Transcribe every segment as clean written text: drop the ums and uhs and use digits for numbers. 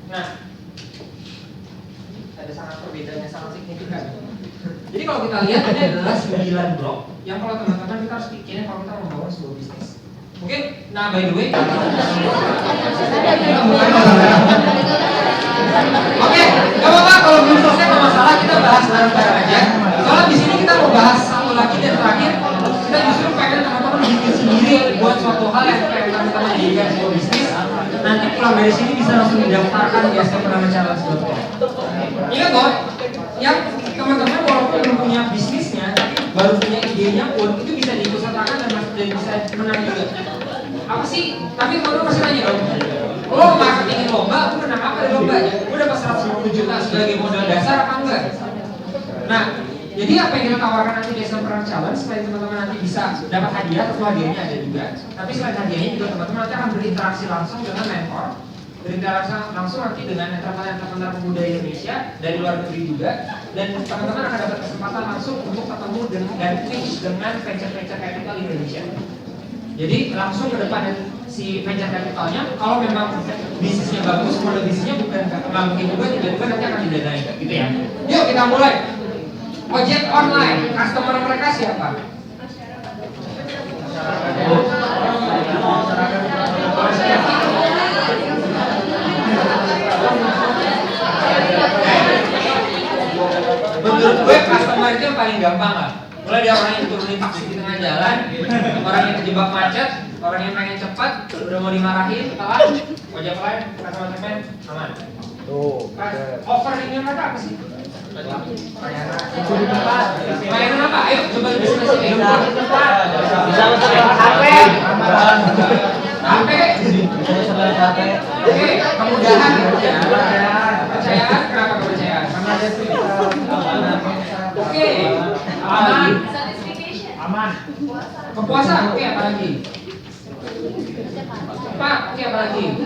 Nah, ada sangat perbedaan yang sangat signifikan. Jadi kalau kita lihat ini adalah 9 blok yang kalau teman-teman kita harus pikirin kalau kita membangun sebuah bisnis. Mungkin, nah by the way, oke, gak apa-apa kalau belum selesai masalah kita bahas bareng-bareng aja. Soalnya di sini kita mau bahas satu lagi dan terakhir, kita justru pengen teman-teman bikin sendiri buat suatu hal yang pengen teman-teman jadikan sebuah bisnis. Nanti pulang dari sini bisa langsung didaftarkan di smprnchallenge.com. Ingat loh, yang teman-teman walaupun belum punya bisnisnya, tapi baru punya idenya pun itu bisa diikutsertakan dan bisa menang juga. Apa sih? Tapi teman-teman masih nanya dong. Lo marketingin lomba, aku menang apa di lomba? Gue dapat 150 juta sebagai modal dasar apa enggak? Nah, jadi apa yang kita tawarkan nanti di SMPRN Challenge selain teman-teman nanti bisa dapat hadiah, tentu hadiahnya ada juga. Tapi selain hadiahnya juga teman-teman nanti akan berinteraksi langsung dengan mentor, berinteraksi langsung nanti dengan entrepreneur pemuda Indonesia dari luar negeri juga, dan teman-teman akan dapat kesempatan langsung untuk ketemu dan pitch dengan venture capital Indonesia. Jadi langsung ke depan si venture capitalnya, kalau memang bisnisnya bagus, model bisnisnya bukan nggak mungkin juga tiba-tiba nanti akan didanai, gitu ya. Yuk kita mulai. Ojek online, customer mereka siapa? Menurut gue customer itu yang paling gampang lah. Mulai dari orang yang turunin taksi di tengah jalan, orang yang terjebak macet, orang yang pengen cepat, udah mau dimarahin, telat, ojek online, customer segmen, aman. Offeringnya mereka apa sih? Layanan apa? Ayo coba diskusi. Bisa pesan HP. Oke, kemudahan kepercayaan. Kenapa kepercayaan? Oke, aman. Kepuasan. Oke, apa lagi? Oke, apa lagi?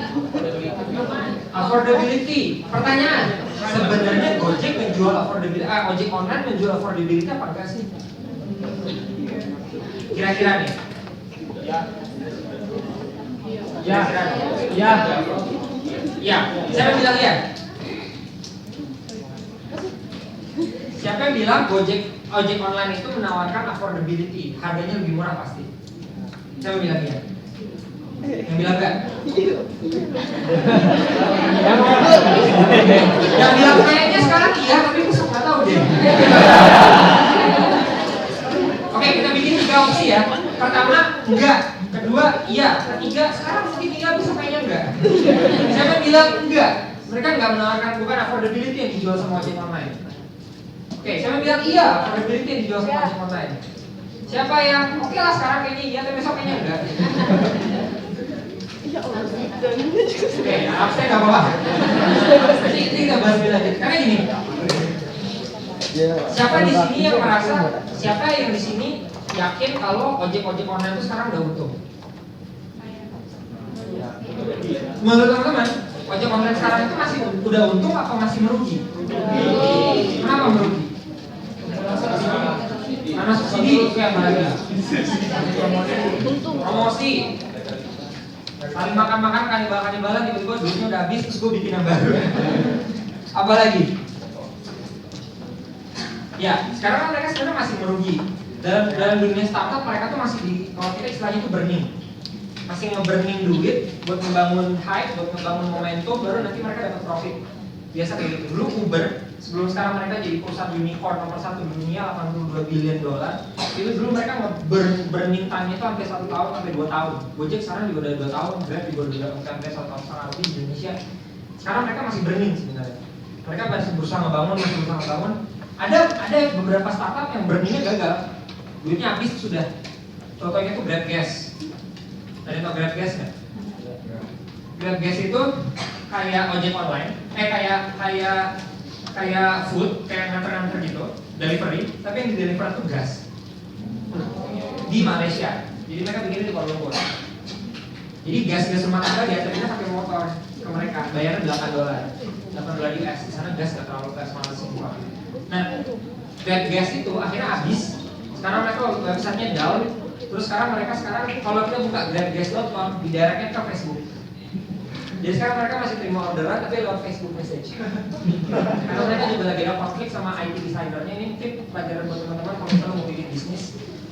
Affordability. Pertanyaan, sebenarnya Gojek menjual affordability, ojek online menjual affordability apa enggak sih? Kira-kira nih. Ya. Siapa yang bilang ya? Siapa yang bilang ojek online itu menawarkan affordability, harganya lebih murah pasti? Siapa yang bilang ya? Yang bilang enggak? Yang bilang kayaknya sekarang iya, tapi aku nggak tahu deh. Oke, kita bikin 3 opsi ya. Pertama, enggak. Kedua, iya. Ketiga, sekarang mungkin iya, besok kayaknya enggak. Siapa yang bilang enggak? Mereka nggak menawarkan, bukan affordability yang dijual sama ojek online. Oke, siapa yang bilang iya, affordability yang dijual sama ojek online? Siapa yang oke lah sekarang kayaknya iya, tapi besok kayaknya enggak? Oke, absen nggak apa-apa. Jadi kita bahas lagi. Karena gini, siapa di sini yang merasa, siapa yang di sini yakin kalau ojek online itu sekarang udah untung? Menurut teman-teman, ojek online sekarang itu masih udah untung atau masih merugi? Kenapa merugi? Karena subsidi itu yang mana? Promosi. Saling makan-makan, kanibal-kanibalan, tiba-tiba duitnya udah habis, terus gue bikin yang baru. Apa lagi? Ya, sekarang kan mereka sebenarnya masih merugi. Dalam dunia startup mereka tuh masih kalau kita istilahnya itu burning. Masih nge-burning duit buat membangun hype, buat membangun momentum, baru nanti mereka dapat profit. Biasa kayak gitu. Dulu Uber, sebelum sekarang mereka jadi perusahaan unicorn nomor 1 dunia, $82 billion. Itu dulu mereka nge-burning time itu sampai 1 tahun sampai 2 tahun. Gojek sekarang juga udah 2 tahun, Grab juga udah sampai 1 tahun setengah lebih di Indonesia. Sekarang mereka masih burning sebenarnya. Mereka masih berusaha ngebangun. Ada beberapa startup yang burningnya gagal, duitnya habis sudah. Contohnya itu Grab Gas. Ada tau Grab Gas nggak? Grab Gas itu kayak ojek online, kayak food, kayak nganter-nganter gitu, delivery, tapi yang di deliver itu gas di Malaysia. Jadi mereka bikinnya di Kuala Lumpur. Jadi gas rumah tangga diantarinnya pakai motor ke mereka, bayarnya $8 US. Di sana gas nggak terlalu mahal semua. Nah, gas itu akhirnya habis. Sekarang mereka websitenya down. Terus sekarang mereka kalau kita buka grabgas.com, di directnya ke Facebook. Jadi sekarang mereka masih terima orderan tapi lewat Facebook message. Karena mereka juga lagi ada konflik sama IT designernya. Ini mungkin pelajaran buat teman-teman kalau misalnya mau bikin bisnis.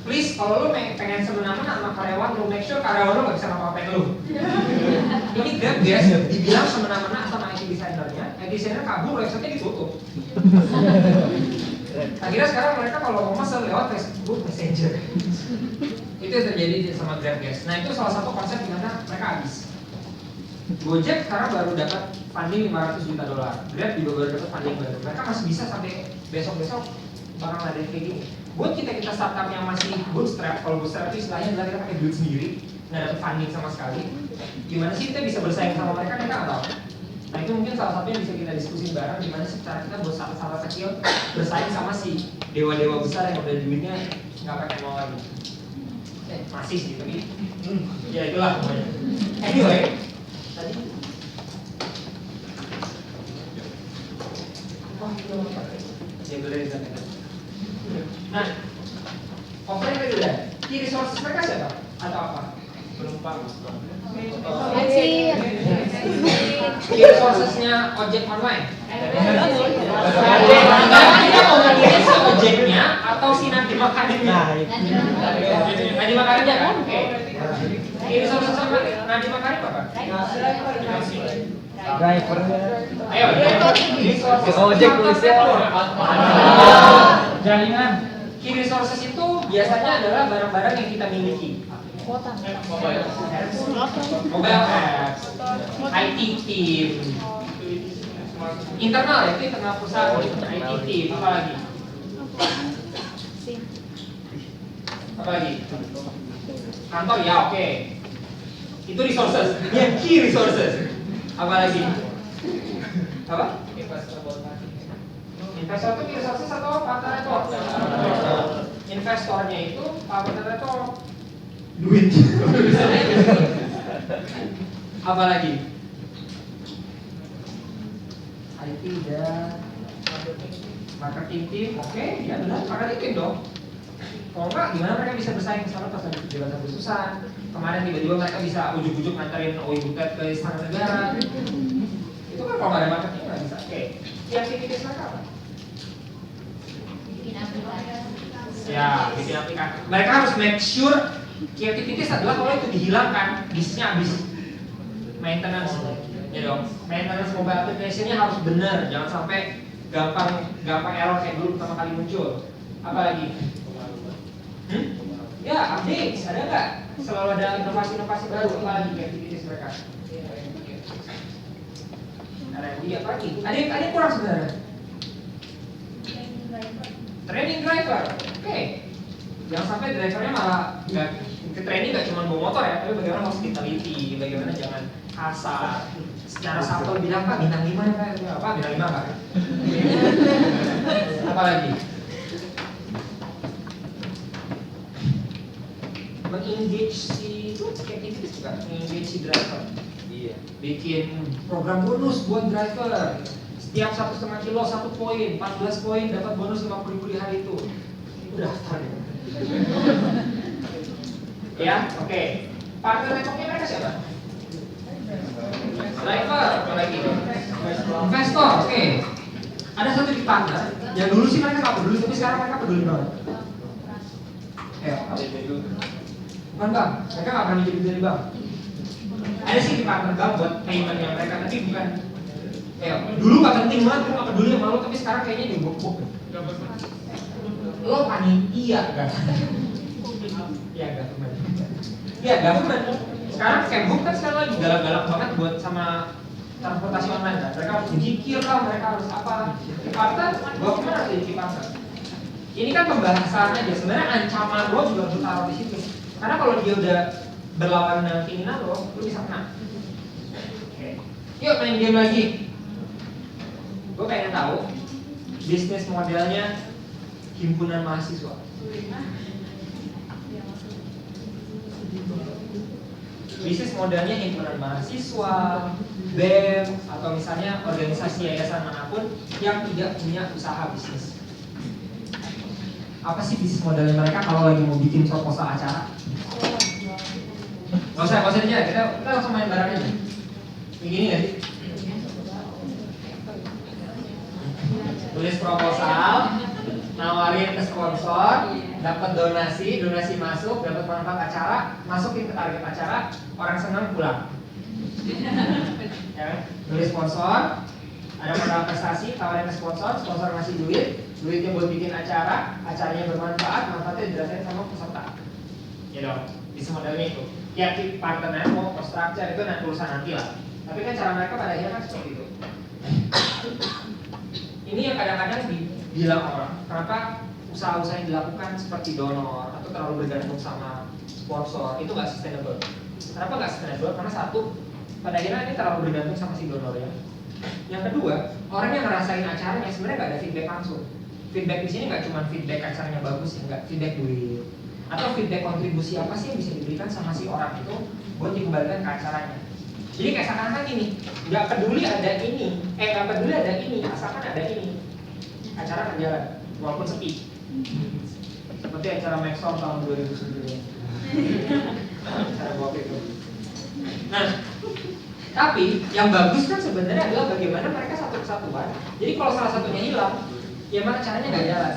Please, kalau lu pengen semena-mena sama karyawan, lu make sure karyawan lu gak bisa ngapa-ngapain lu. Ini Grab guys, dibilang semena-mena sama IT designernya, IT designer kabur, website-nya ditutup. Akhirnya sekarang mereka kalau mau pesan lewat Facebook Messenger. Itu yang terjadi sama Grab guys. Nah itu salah satu konsep di mana mereka habis. Gojek sekarang baru dapat funding $500 juta. Grab juga baru dapat funding baru. Mereka masih bisa sampai besok-besok bakal ada kayak gini. Buat kita startup yang masih bootstrap, kalau bootstrap itu istilahnya adalah kita pakai duit sendiri, nggak dapat funding sama sekali. Gimana sih kita bisa bersaing sama mereka? Kita nggak tahu. Nah itu mungkin salah satu yang bisa kita diskusi bareng. Gimana sih cara kita buat startup kecil bersaing sama si dewa-dewa besar yang udah duitnya nggak pakai nol lagi. Masih sih, tapi ya itulah pokoknya. Anyway, tadi ya boleh disampaikan. Nah, offline tadi udah. Key resources mereka siapa? Atau apa? Belum paham. Key resourcesnya ojek online. Kita mau ngelihat si ojeknya atau si Nadiem Makarimnya? Nadiem Makarim ya kan? Oke. Key resources Nadiem Makarim apa? Drivernya. Ayo, Ojek tulisnya. Jaringan. Key resources itu biasanya adalah barang-barang yang kita miliki. Mobile apps, IT team, internal ya, itu internal perusahaan, IT team, apa lagi? Apa lagi? Kantor ya, oke. Itu resources, yang key resources. Apa lagi? Apa? Investor itu key resources atau partner network? Investornya itu partner network. Duit. Apa lagi? IT dan marketing team, oke, ya benar, marketing team dong. Kalau enggak, gimana mereka bisa bersaing sama pas lagi jabatan khususan? Kemarin tiba-tiba mereka bisa ujuk-ujuk nganterin OI Butet ke istana negara. Itu kan kalau nggak ada marketing nggak bisa. Oke, yang aktivitas mereka apa? Bikin aplikasi. Ya, bikin aplikasi. Mereka harus make sure kreativitas adalah kalau itu dihilangkan, bisnisnya habis. Maintenance, ya dong. Maintenance mobile application-nya harus benar, jangan sampai gampang error kayak dulu pertama kali muncul. Apalagi? Ya, update, ada nggak? Selalu ada inovasi-inovasi baru, apalagi kreativitas mereka. Ada yang apa lagi? Ada yang kurang sebenarnya. Training driver, oke. Jangan sampai drivernya malah nggak ke training nggak cuma bawa motor ya, tapi bagaimana hospitality, bagaimana jangan kasar. Secara sampel bilang Pak bintang 5 ya Pak, apa bintang 5 Pak? Apa lagi? Mengengage si itu kayak gitu juga, mengengage si driver. Iya. Bikin program bonus buat driver. Setiap 1,5 kilo 1 poin, 14 poin dapat bonus 50.000 di hari itu. Udah daftar ya. Ya, oke. Partner networknya mereka siapa? Driver, apa lagi? Investor, oke. Ada satu di partner yang dulu sih mereka nggak peduli, tapi sekarang mereka peduli banget. Ya, bukan bang, mereka nggak pernah jadi dari bang. Ada sih di partner bang buat paymentnya mereka, tapi bukan. Ya, dulu nggak penting banget, gue nggak peduli sama lo, tapi sekarang kayaknya dibuk-buk. Lo panitia kan? Ya government. Ya government. Sekarang Kemhub kan sekarang lagi galak-galak banget buat sama transportasi online kan. Mereka harus jikir lah, mereka harus apa? Partner, government harus jadi partner. Ini kan pembahasan aja. Sebenarnya ancaman lo juga harus taruh di situ. Karena kalau dia udah berlawan dengan keinginan lo bisa kena. Oke. Yuk main game lagi. Gue pengen tahu bisnis modelnya himpunan mahasiswa. Bisnis modelnya himpunan mahasiswa, BEM, atau misalnya organisasi yayasan manapun yang tidak punya usaha bisnis. Apa sih bisnis modelnya mereka kalau lagi mau bikin proposal acara? Gak usah aja, kita langsung main bareng aja. Kayak gini nggak sih? Tulis proposal, nawarin ke sponsor, dapat donasi masuk, dapat manfaat acara, masukin ke target acara, orang senang pulang. Ya kan? Tulis sponsor, ada modal prestasi, tawarin ke sponsor, sponsor ngasih duitnya buat bikin acara, acaranya bermanfaat, manfaatnya dijelasin sama peserta. Ya dong, bisa modelnya itu. Ya partner mau structure itu nanti urusan nanti lah. Tapi kan cara mereka pada akhirnya kan seperti itu. Ini yang kadang-kadang dibilang orang, kenapa usaha-usaha yang dilakukan seperti donor atau terlalu bergantung sama sponsor itu nggak sustainable. Kenapa nggak sustainable? Karena satu, pada akhirnya ini terlalu bergantung sama si donornya. Yang kedua, orang yang ngerasain acaranya sebenarnya nggak ada feedback langsung. Feedback di sini nggak cuma feedback acaranya bagus ya, nggak feedback duit atau feedback kontribusi apa sih yang bisa diberikan sama si orang itu buat dikembalikan ke acaranya. Jadi kayak seakan-akan gini, nggak peduli ada ini, asalkan ada ini, acara akan jalan walaupun sepi. Seperti acara Maxon tahun 2009. Acara waktu itu. Nah, tapi yang bagus kan sebenarnya adalah bagaimana mereka satu kesatuan. Jadi kalau salah satunya hilang, ya mana caranya nggak jalan.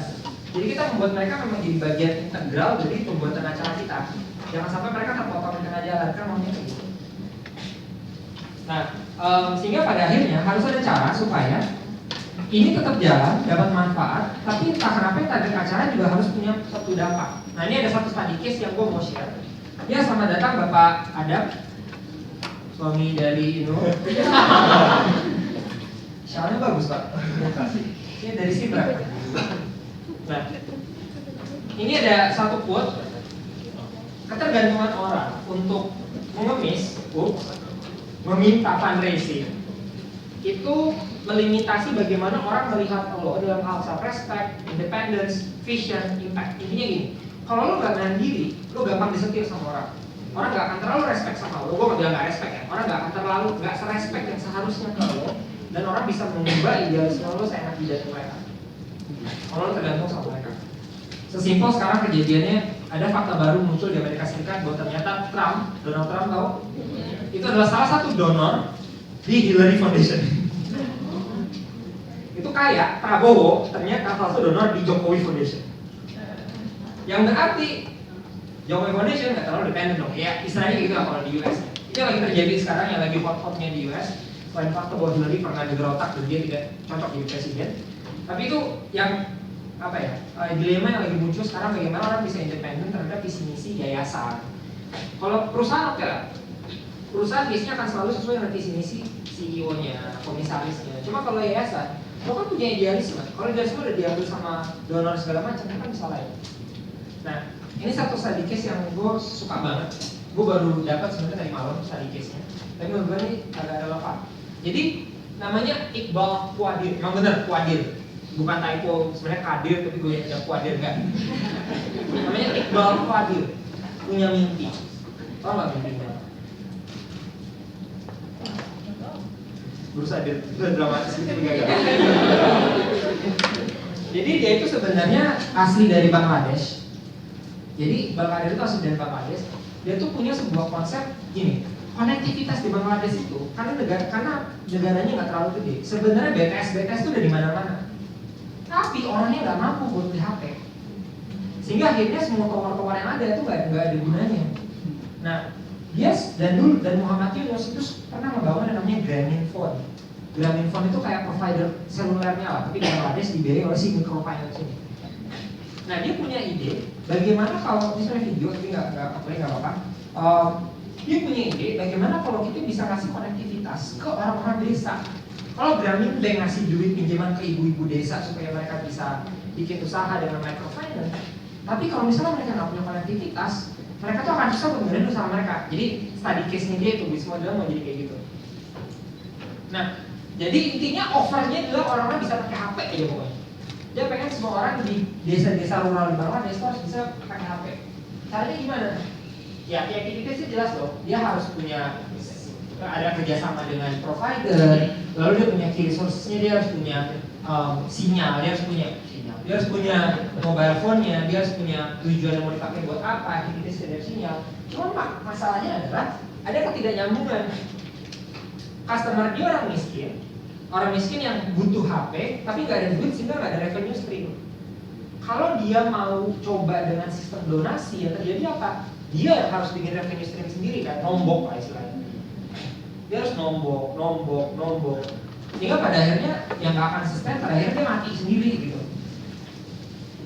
Jadi kita membuat mereka memang jadi bagian integral dari pembuatan acara kita. Jangan sampai mereka terpotong di tengah jalan, kan maunya kayak gitu. Nah, sehingga pada akhirnya harus ada cara supaya ini tetap jalan, dapat manfaat, tapi entah kenapa target acara juga harus punya satu dampak. Nah, ini ada satu study case yang gue mau share. Ya, selamat datang Bapak Adam, suami dari Inu. Soalnya bagus Pak. Ini dari Sibra. Nah, ini ada satu quote, ketergantungan orang untuk mengemis, meminta fundraising itu melimitasi bagaimana orang melihat lo dalam hal self-respect, independence, vision, impact. Intinya gini, kalau lo gak menahan diri, lo gampang disetir sama orang. Orang gak akan terlalu respect sama lo. Gue gak bilang gak respect ya. Orang gak akan terlalu gak serespect yang seharusnya ke lo. Dan orang bisa mengubah idealisme lo seenak jidat mereka. Kalau lo tergantung sama mereka. Sesimpel sekarang kejadiannya ada fakta baru muncul di Amerika Serikat bahwa ternyata Donald Trump tahu, itu adalah salah satu donor di Hillary Foundation. Itu kayak Prabowo ternyata salah satu donor di Jokowi Foundation. Yang berarti Jokowi Foundation nggak terlalu dependen dong. Ya istilahnya gitu lah kalau di US. Itu yang lagi terjadi sekarang, yang lagi hot-hotnya di US. Selain fakta bahwa Hillary pernah digerotak dan dia tidak cocok jadi presiden. Tapi itu yang apa ya, dilema yang lagi muncul sekarang, bagaimana orang bisa independen terhadap visi misi yayasan. Kalau perusahaan oke lah, perusahaan biasanya akan selalu sesuai dengan visi misi CEO-nya, komisarisnya. Cuma kalau yayasan, lo kan punya idealisme. Kalau idealisme udah diambil sama donor segala macam, kan bisa lain. Nah, ini satu study case yang gue suka banget. Gue baru dapat sebenarnya tadi malam study case-nya. Tapi menurut gue ini agak relevan. Jadi namanya Iqbal Quadir, emang bener Quadir. Bukan typo, sebenarnya Kadir, tapi gue ada Quadir enggak. Namanya Iqbal Quadir, punya mimpi. Tau nggak mimpinya? Berusaha dramatis gitu gagal. Jadi dia itu sebenarnya asli dari Bangladesh. Jadi Bangladesh itu asli dari Bangladesh. Dia tuh punya sebuah konsep gini. Konektivitas di Bangladesh itu karena negaranya nggak terlalu gede. Sebenarnya BTS itu udah di mana-mana. Tapi orangnya nggak mampu buat beli HP. Sehingga akhirnya semua tower-tower yang ada itu nggak ada gunanya. Nah, dan Muhammad Yunus itu pernah membangun yang namanya Grameenphone. Grameenphone itu kayak provider selulernya lah, tapi di Bangladesh dibiayai oleh si microfinance ini. Nah, dia punya ide bagaimana kalau misalnya video, tapi nggak apa-apa. Dia punya ide bagaimana kalau kita bisa kasih konektivitas ke orang-orang desa. Kalau Grameen Bank ngasih duit pinjaman ke ibu-ibu desa supaya mereka bisa bikin usaha dengan microfinance, tapi kalau misalnya mereka nggak punya konektivitas, mereka tuh akan susah benerin usaha mereka. Jadi study case-nya dia itu bisnis model mau jadi kayak gitu. Nah, jadi intinya offernya adalah orang-orang bisa pakai HP aja pokoknya. Dia pengen semua orang di desa-desa rural di Bangladesh itu harus bisa pakai HP. Caranya gimana? Ya kita sih jelas loh. Dia harus punya ada kerjasama dengan provider, lalu dia punya key resources-nya, dia harus punya sinyal, dia harus punya mobile phone-nya, dia harus punya tujuan yang mau dipakai buat apa, aktivitas dari sinyal. Cuma masalahnya adalah ada ketidaknyambungan. customer dia orang miskin yang butuh HP tapi nggak ada duit sehingga nggak ada revenue stream. Kalau dia mau coba dengan sistem donasi, yang terjadi apa? Dia harus bikin revenue stream sendiri kan, nombok lah istilahnya. Dia harus nombok. Sehingga pada akhirnya yang nggak akan sustain, pada akhirnya dia mati sendiri gitu.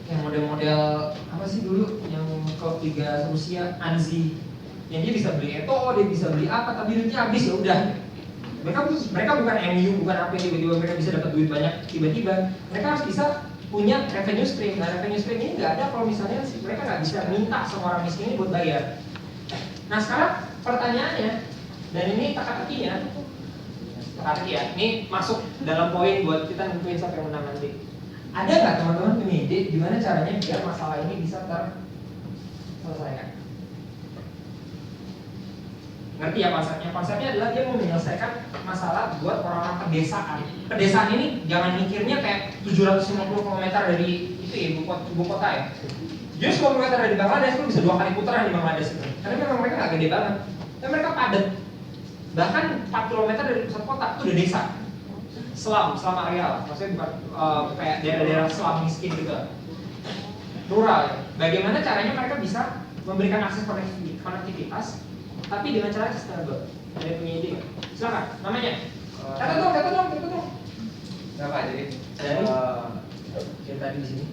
Yang model-model apa sih dulu yang klub Liga Rusia, Anzi, yang dia bisa beli Eto'o, dia bisa beli apa, tapi duitnya habis ya udah. Mereka bukan MU, bukan apa yang tiba-tiba mereka bisa dapat duit banyak tiba-tiba. Mereka harus bisa punya revenue stream. Nah, revenue stream ini nggak ada kalau misalnya mereka nggak bisa minta sama orang miskin ini buat bayar. Nah, sekarang pertanyaannya, dan ini teka-teki ya, ini masuk dalam poin buat kita nentuin siapa yang menang nanti. Ada nggak teman-teman punya ide gimana caranya biar masalah ini bisa terselesaikan? Ngerti ya konsepnya? Konsepnya adalah dia mau menyelesaikan masalah buat orang-orang pedesaan. Pedesaan ini jangan mikirnya kayak 750 km dari itu ya, ibu kota ya. Just 10 km dari Bangladesh itu bisa 2 kali putaran di Bangladesh itu. Karena memang mereka nggak gede banget, dan mereka padat. Bahkan 4 km dari pusat kota itu udah desa. Slum areal, maksudnya bukan kayak daerah-daerah slum miskin gitu. Rural ya. Bagaimana caranya mereka bisa memberikan akses konektivitas tapi dengan cara sustainable. Ada yang punya ide nggak? Silakan, namanya. Catat dong. Siapa jadi? Dari yang tadi di sini.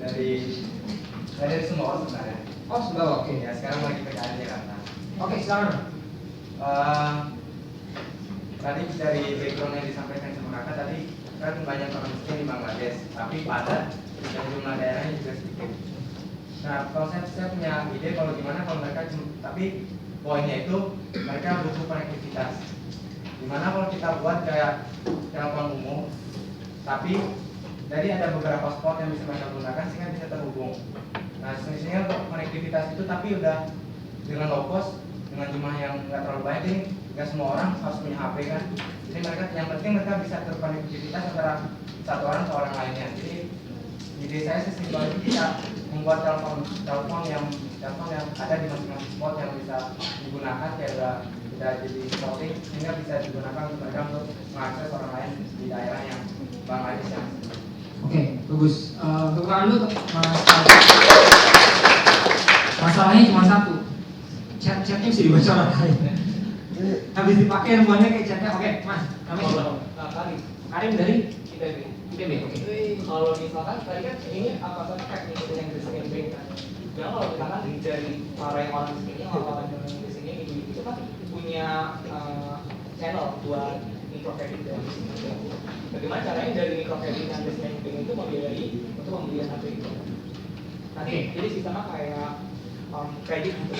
Dari Sumbawa sebenarnya. Oh, Sumbawa, oke. Ya sekarang lagi PKL Jakarta. Oke, silakan. Tadi dari background yang disampaikan sama kakak tadi kan banyak orang miskin di Bangladesh, tapi padat dan jumlah daerahnya juga sedikit. Nah, kalau saya punya ide kalau gimana kalau mereka tapi poinnya itu mereka butuh konektivitas. Gimana kalau kita buat kayak telepon umum, tapi jadi ada beberapa spot yang bisa mereka gunakan sehingga bisa terhubung. Nah, sehingga untuk konektivitas itu tapi udah dengan low cost, dengan jumlah yang nggak terlalu banyak, jadi nggak semua orang harus punya HP kan. Jadi mereka yang penting mereka bisa terkonektivitas antara satu orang ke orang lainnya. Jadi ide saya sesimpel itu kita membuat telepon yang ada di masing-masing spot yang bisa digunakan kayak udah jadi spotting sehingga bisa digunakan untuk mereka untuk mengakses orang lain di daerah yang Bangladesh yang Oke, bagus. Tepuk tangan dulu untuk Mas. Masalahnya cuma satu. Chat-chatnya bisa dibaca orang lain. Habis dipakai handphonenya kayak chatnya. Oke, Mas. Namanya Karim dari ITB. Oke. Kalau misalkan tadi kan ini apa saja teknik yang disampaikan kan. Jadi kalau misalkan dari para yang orang di sini, orang yang di sini itu kan punya channel buat microcredit dan bagaimana caranya dari microcredit dan business banking itu membiayai untuk membeli HP itu. Nanti jadi sistemnya kayak kredit gitu.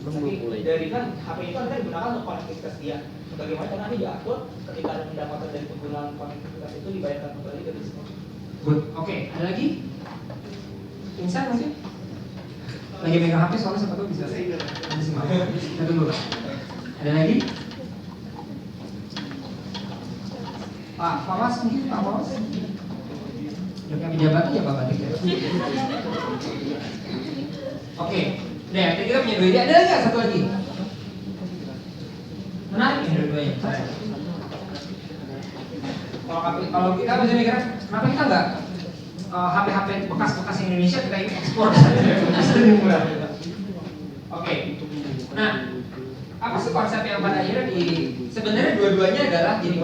Tapi dari kan HP itu kan digunakan untuk konektivitas dia. Bagaimana caranya nanti diatur ketika ada pendapatan dari penggunaan konektivitas itu dibayarkan kembali ke bisnis. Good. Oke, ada lagi? Insan mungkin? Lagi megang HP soalnya siapa tahu bisa. Nanti semangat. Kita tunggu. Ada lagi? Pak Mas mungkin, Pak Mas. Udah kami jabat aja Pak Batik ya. Oke, udah tadi kita punya 2 ide. Ada lagi nggak satu lagi? Menarik nih dua-duanya. Kalau kita bisa mikir, kenapa kita nggak HP-HP bekas-bekas Indonesia kita ekspor saja lebih murah. Oke. Nah, apa sih konsep yang pada akhirnya sebenarnya dua-duanya adalah gini.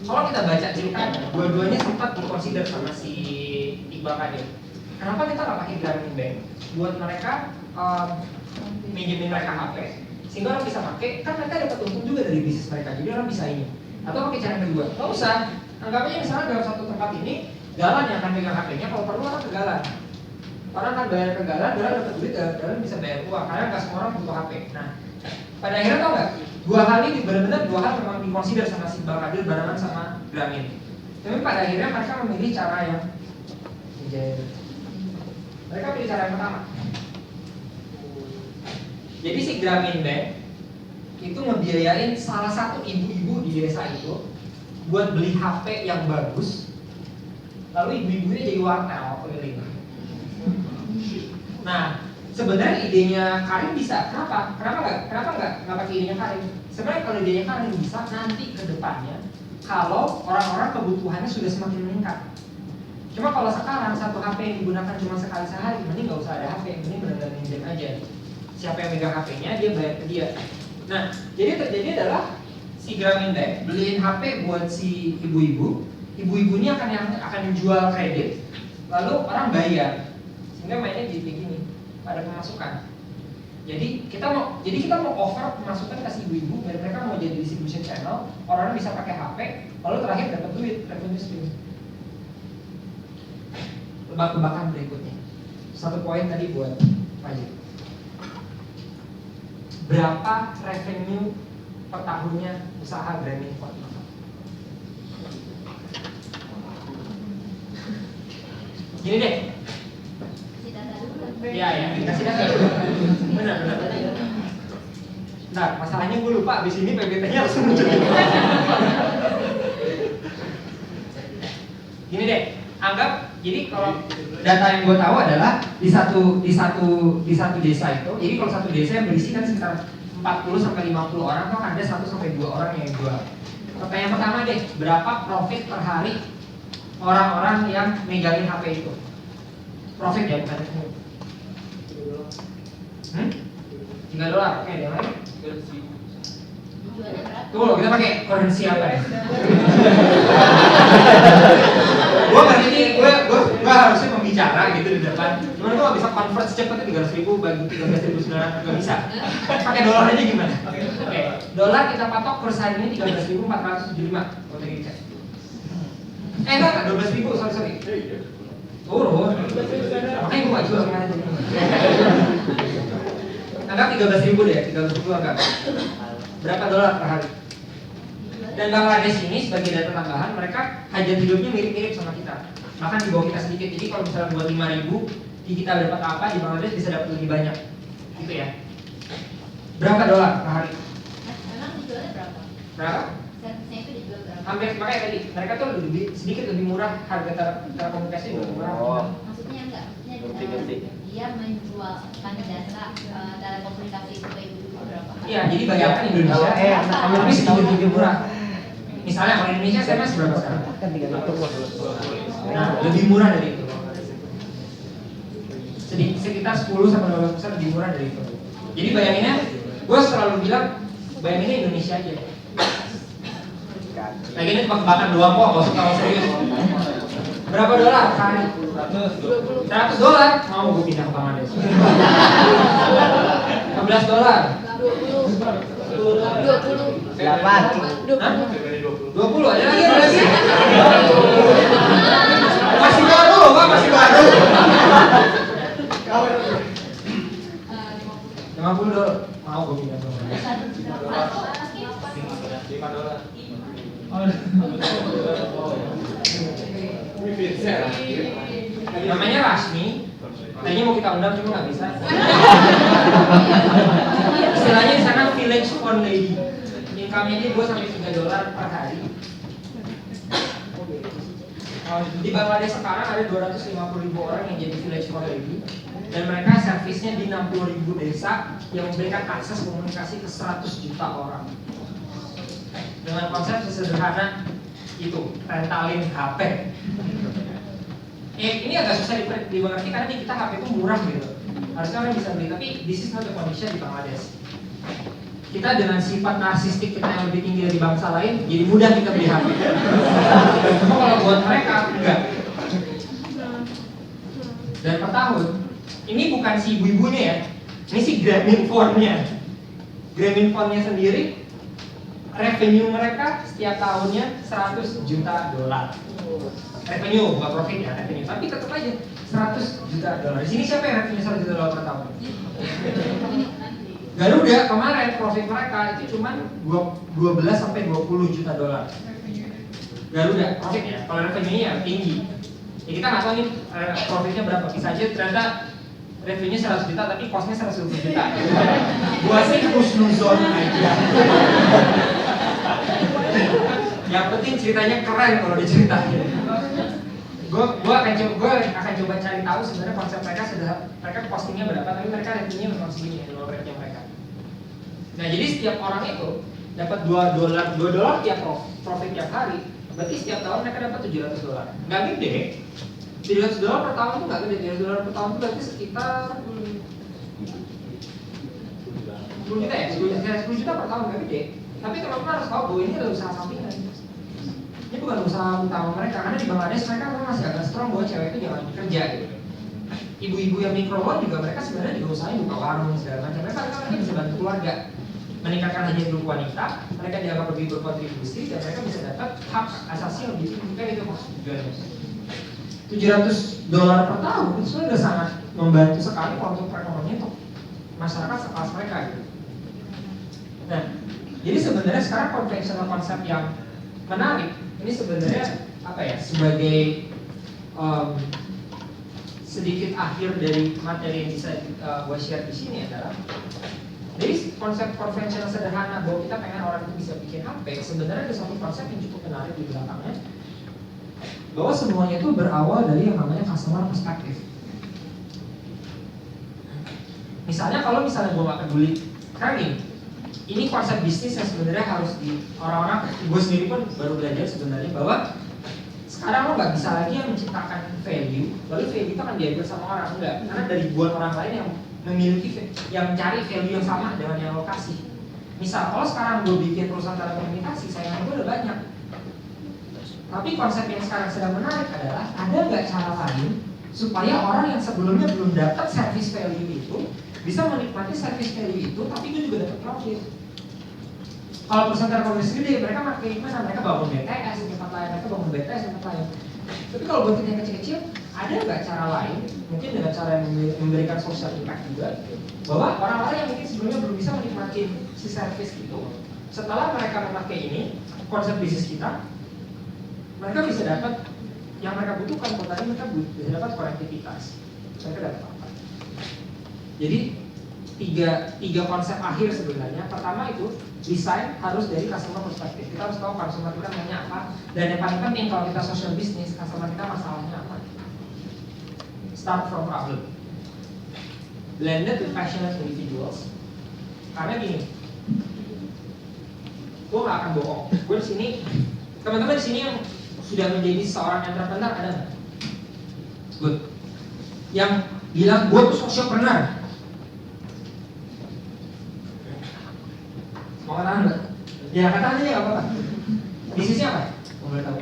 Kalau kita baca ceritanya, dua-duanya sempat dikonsider sama si Iqbal Kadir. Kenapa kita nggak pakai Grameen Bank buat mereka minjemin mereka HP, sehingga orang bisa pakai, kan mereka dapat untung juga dari bisnis mereka, jadi orang bisa ini. Atau pakai cara kedua, nggak usah. Anggapnya misalnya dalam satu tempat ini, Galan yang akan pegang HP-nya, kalau perlu orang ke Galan. Orang akan bayar ke Galan, Galan dapat duit, Galan bisa bayar uang, karena nggak semua orang butuh HP. Nah, pada akhirnya tau nggak? Dua hal ini benar-benar memang dikonsider sama si Bang Adil barengan sama Grameen. Tapi pada akhirnya mereka memilih cara yang mereka pilih cara yang pertama. Jadi si Grameen Bank itu ngebiayain salah satu ibu-ibu di desa itu buat beli HP yang bagus. Lalu ibu-ibunya jadi wartel keliling. Nah, sebenarnya idenya Karim bisa. Kenapa nggak pakai idenya Karim? Sebenarnya kalau idenya Karim bisa, nanti ke depannya kalau orang-orang kebutuhannya sudah semakin meningkat. Cuma kalau sekarang satu HP yang digunakan cuma sekali sehari, mending nggak usah ada HP, mending benar-benar minjem aja. Siapa yang megang HP-nya dia bayar ke dia. Nah, jadi terjadi adalah si Gramindek beliin HP buat si ibu-ibu, ibu-ibunya akan jual kredit, lalu orang bayar, sehingga mainnya jadi kayak gini, ada pemasukan. Jadi kita mau offer pemasukan ke si ibu-ibu, dan mereka mau jadi distribution channel, orang bisa pakai HP, lalu terakhir dapat duit, revenue stream. Tebak-tebakan berikutnya. Satu poin tadi buat Pak. Berapa revenue per tahunnya usaha Grameenphone? Gini deh. Ya, kasih data dulu. Benar. Nah, masalahnya gue lupa, abis ini PBT-nya langsung muncul. Gini deh, anggap jadi kalau data yang gue tahu adalah di satu desa itu, jadi kalau satu desa yang berisi kan sekitar 40 sampai 50 orang, tuh ada 1 sampai 2 orang yang jual. Pertanyaan pertama deh, berapa profit per hari orang-orang yang megangin HP itu? Profit ya, bukan revenue. $3, oke, yang lain? Tuh, kita pakai currency apa ya? Gue ngerti, gue harusnya membicara gitu di depan. Cuman gue gak bisa convert secepatnya 300.000 bagi 13.900, gak bisa. Pakai dolar aja gimana? Oke, dolar kita patok per hari ini 13.475. Kalau tadi cek. Enggak, 12.000, sorry. Turun. Makanya gue gak jual kemana aja. Anggap 13.000 deh, 13.000 anggap. Berapa dolar per hari? Dan Bangladesh ini sebagai data tambahan, mereka hajat hidupnya mirip-mirip sama kita. Bahkan di bawah kita sedikit. Jadi kalau misalnya buat 5.000, di kita dapat apa, di Bangladesh bisa dapat lebih banyak. Gitu ya. Berapa dolar per hari? Memang dijualnya berapa? Berapa? Servisnya itu dijual berapa? Hampir, makanya tadi mereka tuh sedikit lebih murah, harga telekomunikasi lebih murah. Maksudnya enggak, maksudnya dia menjualkan jasa telekomunikasi itu ke ibu berapa? Iya, jadi bayarkan Indonesia, tapi sedikit lebih murah. Misalnya kalau Indonesia saya masih berapa sekarang? Nah, lebih murah dari itu. Sekitar 10 sampai 12% lebih murah dari itu. Jadi bayanginnya, gue selalu bilang bayanginnya Indonesia aja. Lagi ini tebak-tebakan doang kok, nggak usah terlalu serius. Berapa dolar kali? $100. Mau gue pindah ke Bangladesh. $15. 20. 20 aja lagi. Masih baru loh Pak, masih baru. $50. Mau gue pindah ke Bangladesh. $5. Namanya Rasmi. Tadinya mau kita undang cuma nggak bisa. Istilahnya di sana village phone lady. Income-nya dia $2 sampai $3 per hari. Di Bangladesh sekarang ada 250.000 orang yang jadi village phone lady, dan mereka servisnya di 60.000 desa yang memberikan akses komunikasi ke 100 juta orang. Dengan konsep sesederhana itu, rentalin HP. Ini agak susah dimengerti karena di kita HP itu murah gitu. Harusnya orang bisa beli, tapi this is not the condition di Bangladesh. Kita dengan sifat narsistik kita yang lebih tinggi dari bangsa lain, jadi mudah kita beli HP. Cuma kalau buat mereka enggak. Dan per tahun, ini bukan si ibu-ibunya ya, ini si Grameenphone-nya. Grameenphone-nya sendiri, revenue mereka setiap tahunnya $100 juta. Revenue, bukan profit ya, revenue. Tapi tetap aja $100 juta. Di sini siapa yang revenue $100 juta per tahun? Garuda kemarin profit mereka itu cuma 12 sampai 20 juta dolar. Garuda profit ya, kalau revenue-nya tinggi. Ya kita nggak tahu nih profitnya berapa. Bisa aja ternyata revenue 100 juta tapi cost-nya 120 juta. Gua sih husnuzon aja. Yang penting ceritanya keren kalau diceritain. Gue akan coba cari tahu sebenarnya konsep mereka postingnya berapa, tapi mereka revenue memang segini, rate-nya mereka. Nah jadi setiap orang itu dapat $2 tiap profit tiap hari, berarti setiap tahun mereka dapat $700. Nggak gede. $700 per tahun itu nggak gede. $700 per tahun itu berarti sekitar 10 juta ya, 10 juta per tahun, nggak gede. Tapi teman-teman harus tahu bahwa ini adalah usaha sampingan. Ini bukan usaha utama mereka, karena di Bangladesh mereka masih agak strong bahwa cewek itu jangan kerja gitu. Ibu-ibu yang mikroloan juga mereka sebenarnya juga usahanya buka warung segala macam. Mereka bisa bantu keluarga, meningkatkan hajat hidup wanita, mereka dianggap lebih berkontribusi dan mereka bisa dapat hak asasi yang lebih tinggi. Kayak itu maksud tujuannya. $700 per tahun itu sudah sangat membantu sekali untuk perekonomian untuk masyarakat sekelas mereka gitu. Nah, jadi sebenarnya sekarang konvensional konsep yang menarik ini sebenarnya apa ya, sebagai sedikit akhir dari materi yang bisa gue share di sini adalah, jadi konsep konvensional sederhana bahwa kita pengen orang itu bisa bikin HP, sebenarnya ada satu konsep yang cukup menarik di belakangnya, bahwa semuanya itu berawal dari yang namanya customer perspective. Misalnya kalau gue nggak peduli training, ini konsep bisnis yang sebenarnya harus di orang-orang, gue sendiri pun baru belajar sebenarnya bahwa sekarang lo nggak bisa lagi yang menciptakan value, lalu value itu akan diambil sama orang, enggak, karena dari ribuan orang lain yang memiliki, yang mencari value yang sama dengan yang lo kasih. Misal kalau sekarang gue bikin perusahaan telekomunikasi, saingan gue udah banyak. Tapi konsep yang sekarang sedang menarik adalah, ada nggak cara lain supaya orang yang sebelumnya belum dapat service value itu bisa menikmati service value itu, tapi itu juga dapat profit. Kalau perusahaan telekomunikasi gede, mereka pakai mana? Mereka bangun BTS di tempat lain, mereka bangun BTS di tempat lain. Tapi kalau buat yang kecil-kecil, ada nggak cara lain? Mungkin dengan cara yang memberikan social impact juga, bahwa orang-orang yang mungkin sebelumnya belum bisa menikmati si service itu, setelah mereka memakai ini, konsep bisnis kita, mereka bisa dapat yang mereka butuhkan. Kalau tadi mereka bisa dapat konektivitas, mereka dapat apa? Jadi tiga konsep akhir sebenarnya. Pertama itu desain harus dari customer perspective. Kita harus tahu customer kita maunya apa, dan yang paling penting kalau kita social business, customer kita masalahnya apa. Start from problem. Blended with passionate individuals. Karena gini, gue nggak akan bohong. Gue di sini, teman-teman di sini yang sudah menjadi seorang entrepreneur ada nggak? Good. Yang bilang gue tuh socialpreneur. Mau kenalan nggak? Ya kata aja nggak apa-apa. Bisnisnya apa? Mau boleh tahu?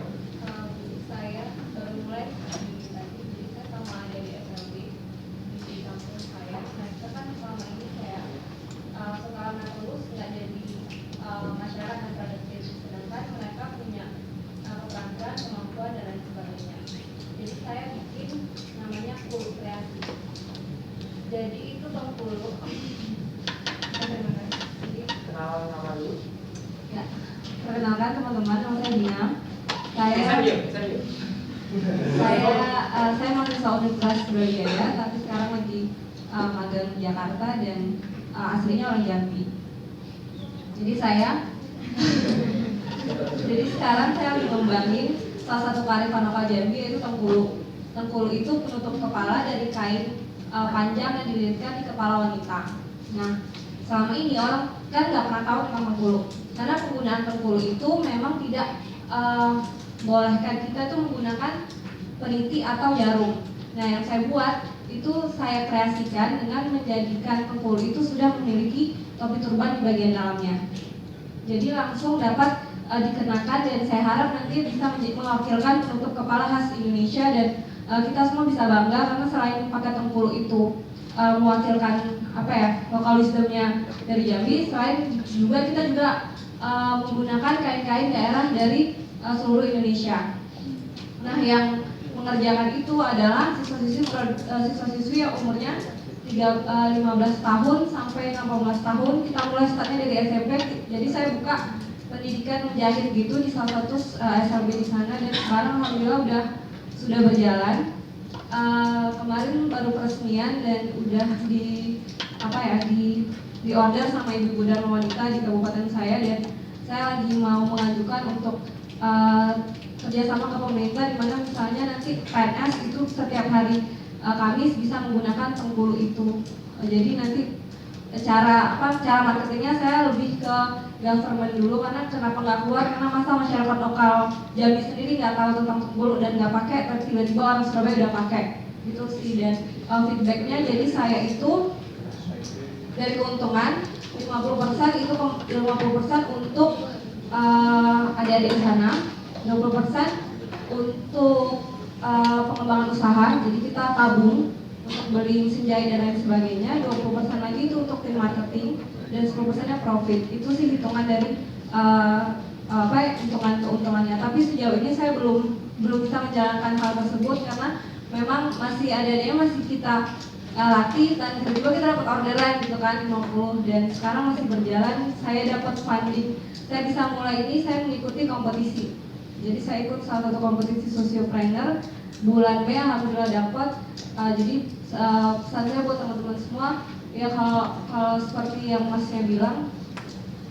Saya baru mulai tadi, jadi saya sama ada di SLB di kampus saya. Nah kita kan selama ini kayak setelah anak lulus nggak jadi masyarakat yang produktif, sedangkan mereka punya keterampilan, kemampuan dan lain sebagainya. Jadi saya bikin namanya Kulu Kreasi. Jadi itu Bengkulu. Kenalan nama dulu. Ya, perkenalkan teman-teman, nama saya Dina. Saya mahasiswa Universitas Brawijaya, tapi sekarang lagi magang di Jakarta dan aslinya orang Jambi. Jadi sekarang saya lagi ngembangin salah satu kearifan lokal Jambi, yaitu Tengkulu. Tengkulu itu penutup kepala dari kain panjang yang dililitkan di kepala wanita. Nah, selama ini orang kan nggak pernah tahu tentang Tengkulu, karena penggunaan Tengkulu itu memang tidak bolehkan kita tuh menggunakan peniti atau jarum. Nah, yang saya buat itu saya kreasikan dengan menjadikan Tengkulu itu sudah memiliki topi turban di bagian dalamnya. Jadi langsung dapat dikenakan, dan saya harap nanti bisa mewakilkan penutup kepala khas Indonesia, dan kita semua bisa bangga karena selain pakai Tengkulu itu mewakilkan lokal wisdomnya dari Jambi, selain juga kita juga menggunakan kain-kain daerah dari seluruh Indonesia. Nah, yang mengerjakan itu adalah siswa-siswi yang umurnya 15 tahun sampai 18 tahun. Kita mulai startnya dari SMP. Jadi saya buka pendidikan menjahit gitu di salah satu SLB di sana, dan sekarang alhamdulillah sudah berjalan. Kemarin baru peresmian dan udah di order sama ibu dan wanita di kabupaten saya, dan saya lagi mau mengajukan untuk kerjasama ke pemerintah, di mana misalnya nanti PNS itu setiap hari Kamis bisa menggunakan Tengkulu itu. Jadi nanti cara marketingnya saya lebih ke government dulu, karena kenapa nggak keluar, karena masa masyarakat lokal Jambi sendiri nggak tahu tentang Bengkulu dan nggak pakai, tapi tiba-tiba orang Surabaya udah pakai gitu sih. Dan feedbacknya, jadi saya itu dari keuntungan 50% itu 50% untuk adik-adik di sana, 20% untuk pengembangan usaha, jadi kita tabung untuk beli mesin jahit dan lain sebagainya, 20% lagi itu untuk tim marketing, dan 10%-nya profit. Itu sih hitungan dari hitungan keuntungannya. Tapi sejauh ini saya belum bisa menjalankan hal tersebut karena memang masih ada masih kita latih, dan tiba-tiba kita dapat orderan gitu kan 50, dan sekarang masih berjalan. Saya dapat funding, saya bisa mulai ini, saya mengikuti kompetisi. Jadi saya ikut salah satu kompetisi sociopreneur bulan Mei, alhamdulillah dapat. Jadi pesan saya buat teman-teman semua, ya kalau seperti yang Masnya bilang,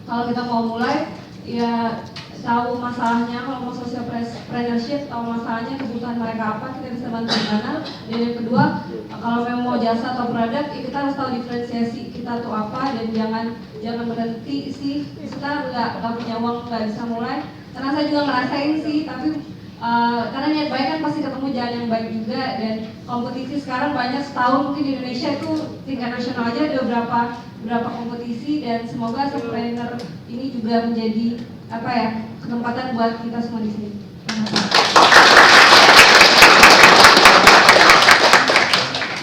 kalau kita mau mulai ya tahu masalahnya, kalau mau sociopreneurship tahu masalahnya, kebutuhan mereka apa, kita bisa bantu di mana. Dan yang kedua, kalau memang mau jasa atau produk, ya kita harus tahu diferensiasi kita tuh apa, dan jangan berhenti sih. Kita nggak punya uang nggak bisa mulai, karena saya juga ngerasain sih. Tapi karena niat baik kan pasti ketemu jalan yang baik juga, dan kompetisi sekarang banyak, setahun mungkin di Indonesia itu tingkat nasional aja ada beberapa kompetisi, dan semoga entrepreneur ini juga menjadi kesempatan buat kita semua di sini.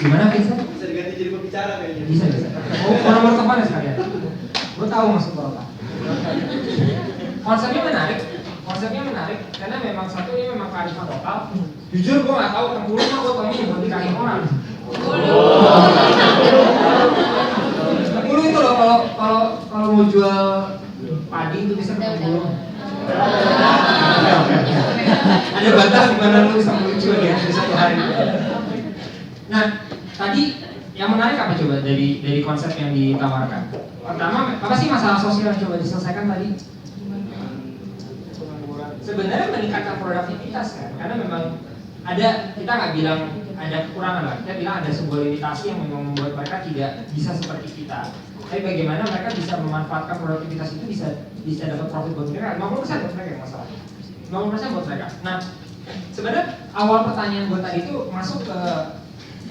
Gimana Vincent? Bisa diganti jadi pembicara kayaknya. Bisa. Oh, nomor telepon ya sekalian. Gue tahu maksud lo apa. Konsepnya menarik karena memang satu ini memang kearifan lokal. Jujur gue nggak tahu Bengkulu mah gue tahu buat nikahin orang. Bengkulu itu loh kalau mau jual padi itu bisa ke Bengkulu. Ada batas di mana lu bisa melucu ya di satu hari. Nah, tadi yang menarik apa coba dari konsep yang ditawarkan? Pertama, apa sih masalah sosial yang coba diselesaikan tadi? Sebenarnya meningkatkan produktivitas kan, karena memang ada, kita nggak bilang ada kekurangan lah, kita bilang ada sebuah limitasi yang memang membuat mereka tidak bisa seperti kita. Tapi bagaimana mereka bisa memanfaatkan produktivitas itu bisa dapat profit buat mereka, 50% buat mereka yang masalah, 50% buat mereka. Nah, sebenarnya awal pertanyaan gue tadi itu masuk ke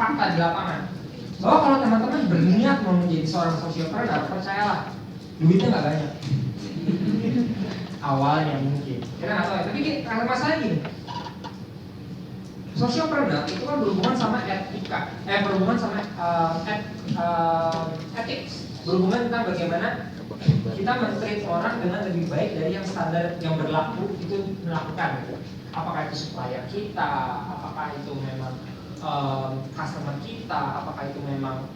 fakta di lapangan, bahwa kalau teman-teman berniat mau menjadi seorang sociopreneur, percayalah duitnya nggak banyak. Awalnya mungkin kita nggak tahu ya, tapi kalau masalah gini, sociopreneur itu kan berhubungan sama etika, berhubungan sama ethics, berhubungan tentang bagaimana kita men-treat orang dengan lebih baik dari yang standar yang berlaku itu melakukan. Apakah itu supplier kita, apakah itu memang customer kita, apakah itu memang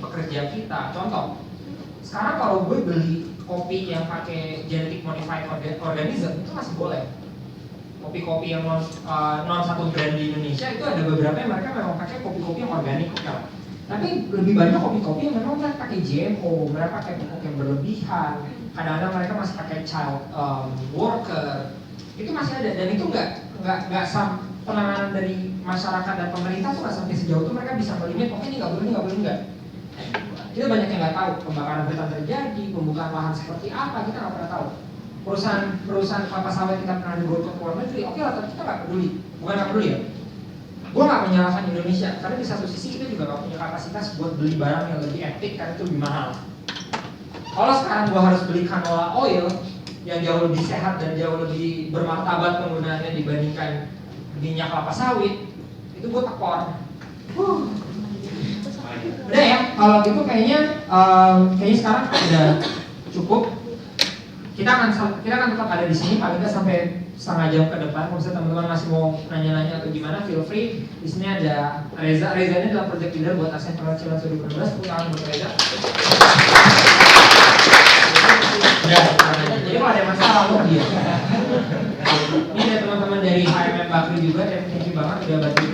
pekerja kita. Contoh, sekarang kalau gue beli kopi yang pakai genetic modified organism itu masih boleh. Kopi-kopi yang non satu brand di Indonesia itu ada beberapa yang mereka memang pakai kopi-kopi yang organik kan. Tapi lebih banyak kopi-kopi yang memang mereka pakai GMO, mereka pakai pupuk yang berlebihan. Kadang-kadang mereka masih pakai child worker. Itu masih ada, dan itu nggak penanganan dari masyarakat dan pemerintah tuh nggak sampai sejauh itu mereka bisa melimit, oke ini nggak boleh. Kita banyak yang nggak tahu pembakaran hutan terjadi, pembukaan lahan seperti apa, kita nggak pernah tahu. Perusahaan kelapa sawit kita pernah diboykot ke luar negeri, oke lah, tapi kita nggak peduli. Bukan nggak peduli ya. Gue nggak menyalahkan Indonesia, karena di satu sisi kita juga nggak punya kapasitas buat beli barang yang lebih etik karena itu lebih mahal. Kalau sekarang gue harus beli canola oil yang jauh lebih sehat dan jauh lebih bermartabat penggunaannya dibandingkan minyak kelapa sawit, itu gue tekor. Udah ya, kalau gitu kayaknya sekarang udah cukup. Kita akan tetap ada di sini paling nggak sampai setengah jam ke depan. Kalau misalnya teman-teman masih mau nanya-nanya atau gimana, feel free. Di sini ada Reza. Reza ini adalah project leader buat ASEAN Perwakilan 2012. Tangan buat Reza. Ya, jadi kalau ada masalah lo dia. Ini ada teman-teman dari HMM Bakri juga, thank you banget udah bantu